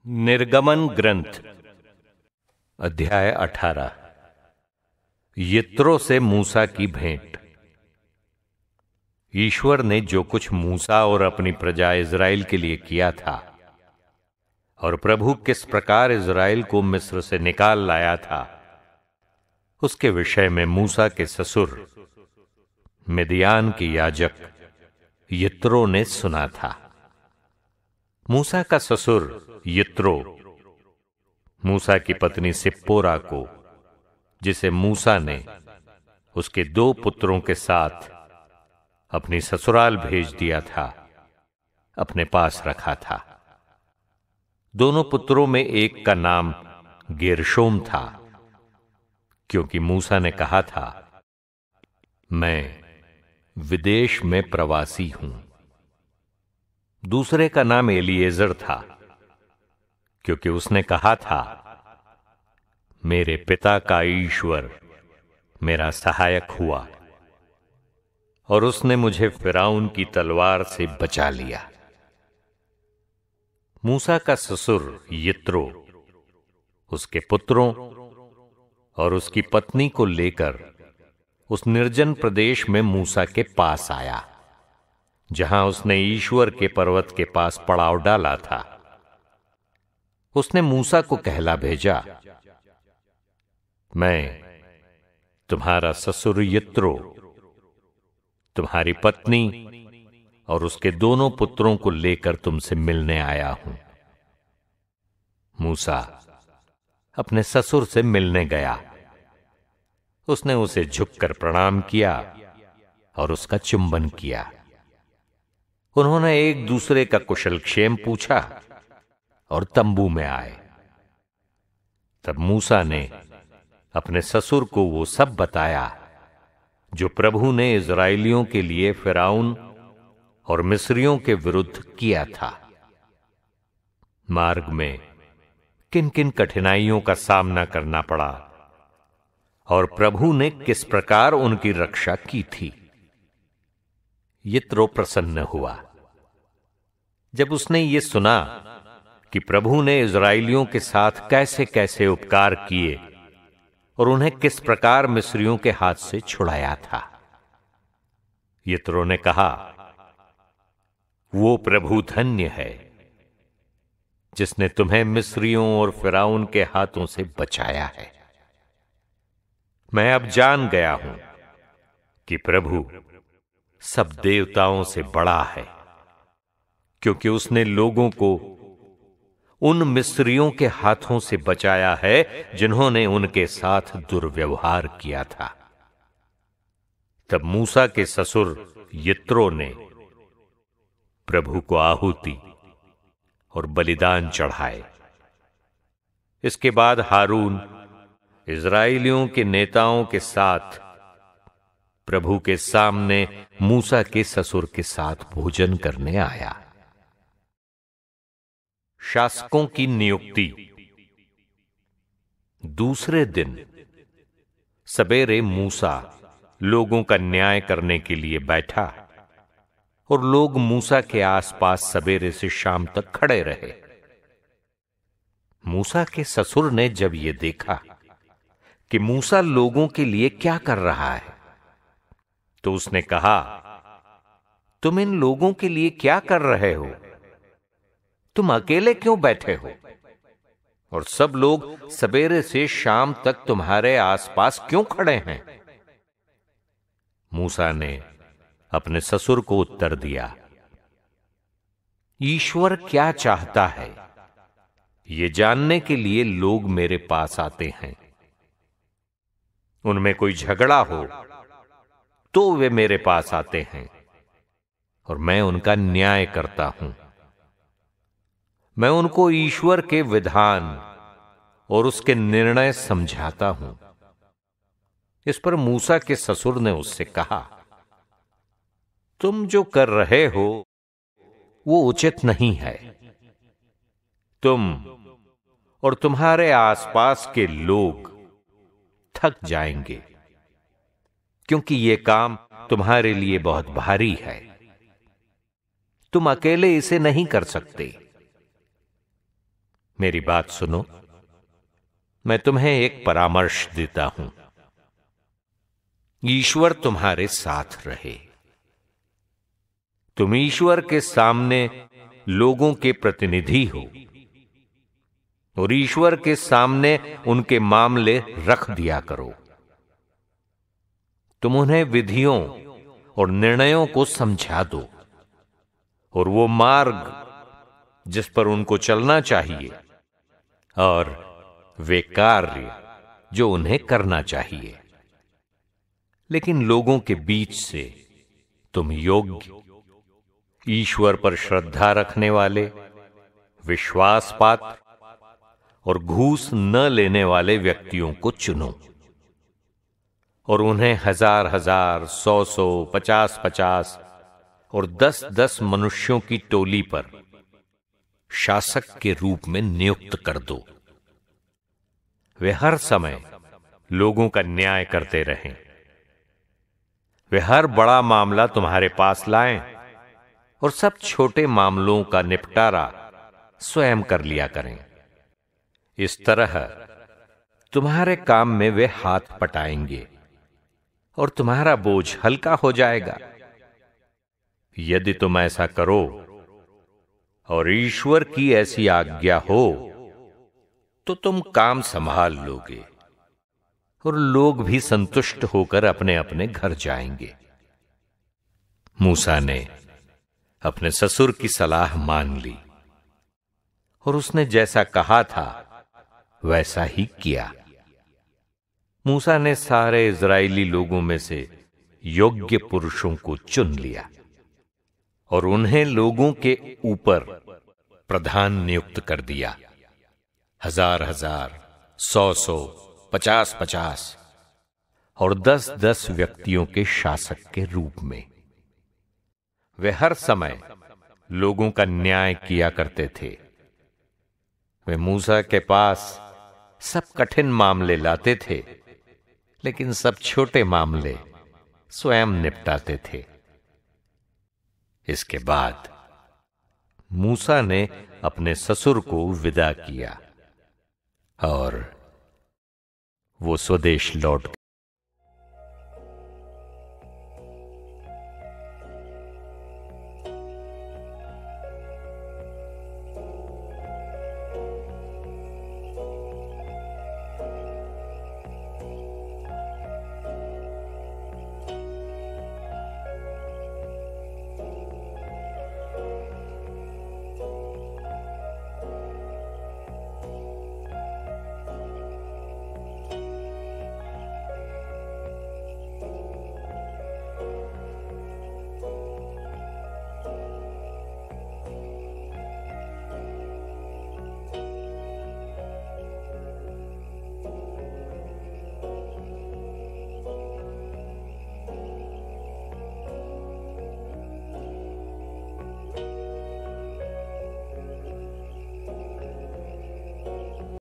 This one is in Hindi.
निर्गमन ग्रंथ अध्याय 18। यित्रो से मूसा की भेंट। ईश्वर ने जो कुछ मूसा और अपनी प्रजा इज़राइल के लिए किया था और प्रभु किस प्रकार इज़राइल को मिस्र से निकाल लाया था, उसके विषय में मूसा के ससुर मिदियान के याजक यित्रो ने सुना था। मूसा का ससुर यित्रो मूसा की पत्नी सिप्पोरा को, जिसे मूसा ने उसके 2 पुत्रों के साथ अपनी ससुराल भेज दिया था, अपने पास रखा था। दोनों पुत्रों में एक का नाम गेर्शोम था, क्योंकि मूसा ने कहा था, मैं विदेश में प्रवासी हूं। दूसरे का नाम एलिएजर था, क्योंकि उसने कहा था, मेरे पिता का ईश्वर मेरा सहायक हुआ और उसने मुझे फिरौन की तलवार से बचा लिया। मूसा का ससुर यित्रो उसके पुत्रों और उसकी पत्नी को लेकर उस निर्जन प्रदेश में मूसा के पास आया, जहां उसने ईश्वर के पर्वत के पास पड़ाव डाला था। उसने मूसा को कहला भेजा, मैं तुम्हारा ससुर यित्रो तुम्हारी पत्नी और उसके दोनों पुत्रों को लेकर तुमसे मिलने आया हूं। मूसा अपने ससुर से मिलने गया। उसने उसे झुककर प्रणाम किया और उसका चुंबन किया। उन्होंने एक दूसरे का कुशल क्षेम पूछा और तंबू में आए। तब मूसा ने अपने ससुर को वो सब बताया जो प्रभु ने इज़राइलियों के लिए फिरौन और मिस्रियों के विरुद्ध किया था। मार्ग में किन किन कठिनाइयों का सामना करना पड़ा और प्रभु ने किस प्रकार उनकी रक्षा की थी। यित्रो प्रसन्न हुआ जब उसने ये सुना कि प्रभु ने इज़राइलियों के साथ कैसे कैसे उपकार किए और उन्हें किस प्रकार मिस्रियों के हाथ से छुड़ाया था। यित्रो ने कहा, वो प्रभु धन्य है जिसने तुम्हें मिस्रियों और फिरौन के हाथों से बचाया है। मैं अब जान गया हूं कि प्रभु सब देवताओं से बड़ा है, क्योंकि उसने लोगों को उन मिस्रियों के हाथों से बचाया है जिन्होंने उनके साथ दुर्व्यवहार किया था। तब मूसा के ससुर यित्रो ने प्रभु को आहुति और बलिदान चढ़ाए। इसके बाद हारून इज़राइलियों के नेताओं के साथ प्रभु के सामने मूसा के ससुर के साथ भोजन करने आया। शासकों की नियुक्ति। दूसरे दिन सवेरे मूसा लोगों का न्याय करने के लिए बैठा और लोग मूसा के आसपास सवेरे से शाम तक खड़े रहे। मूसा के ससुर ने जब यह देखा कि मूसा लोगों के लिए क्या कर रहा है, तो उसने कहा, तुम इन लोगों के लिए क्या कर रहे हो? तुम अकेले क्यों बैठे हो? और सब लोग सवेरे से शाम तक तुम्हारे आसपास क्यों खड़े हैं? मूसा ने अपने ससुर को उत्तर दिया, ईश्वर क्या चाहता है, ये जानने के लिए लोग मेरे पास आते हैं। उनमें कोई झगड़ा हो तो वे मेरे पास आते हैं और मैं उनका न्याय करता हूं। मैं उनको ईश्वर के विधान और उसके निर्णय समझाता हूं। इस पर मूसा के ससुर ने उससे कहा, तुम जो कर रहे हो वो उचित नहीं है। तुम और तुम्हारे आसपास के लोग थक जाएंगे, क्योंकि ये काम तुम्हारे लिए बहुत भारी है। तुम अकेले इसे नहीं कर सकते। मेरी बात सुनो, मैं तुम्हें एक परामर्श देता हूं। ईश्वर तुम्हारे साथ रहे। तुम ईश्वर के सामने लोगों के प्रतिनिधि हो और ईश्वर के सामने उनके मामले रख दिया करो। तुम उन्हें विधियों और निर्णयों को समझा दो और वो मार्ग जिस पर उनको चलना चाहिए और वे कार्य जो उन्हें करना चाहिए। लेकिन लोगों के बीच से तुम योग्य, ईश्वर पर श्रद्धा रखने वाले, विश्वास पात्र और घूस न लेने वाले व्यक्तियों को चुनो और उन्हें 1000-1000, 100-100, 50-50 और 10-10 मनुष्यों की टोली पर शासक के रूप में नियुक्त कर दो। वे हर समय लोगों का न्याय करते रहें। वे हर बड़ा मामला तुम्हारे पास लाएं और सब छोटे मामलों का निपटारा स्वयं कर लिया करें। इस तरह तुम्हारे काम में वे हाथ पटाएंगे और तुम्हारा बोझ हल्का हो जाएगा। यदि तुम ऐसा करो और ईश्वर की ऐसी आज्ञा हो तो तुम काम संभाल लोगे और लोग भी संतुष्ट होकर अपने अपने घर जाएंगे। मूसा ने अपने ससुर की सलाह मान ली और उसने जैसा कहा था वैसा ही किया। मूसा ने सारे इज़राइली लोगों में से योग्य पुरुषों को चुन लिया और उन्हें लोगों के ऊपर प्रधान नियुक्त कर दिया। 1000-1000, 100-100, 50-50 और 10-10 व्यक्तियों के शासक के रूप में। वे हर समय लोगों का न्याय किया करते थे। वे मूसा के पास सब कठिन मामले लाते थे, लेकिन सब छोटे मामले स्वयं निपटाते थे। इसके बाद मूसा ने अपने ससुर को विदा किया और वो स्वदेश लौट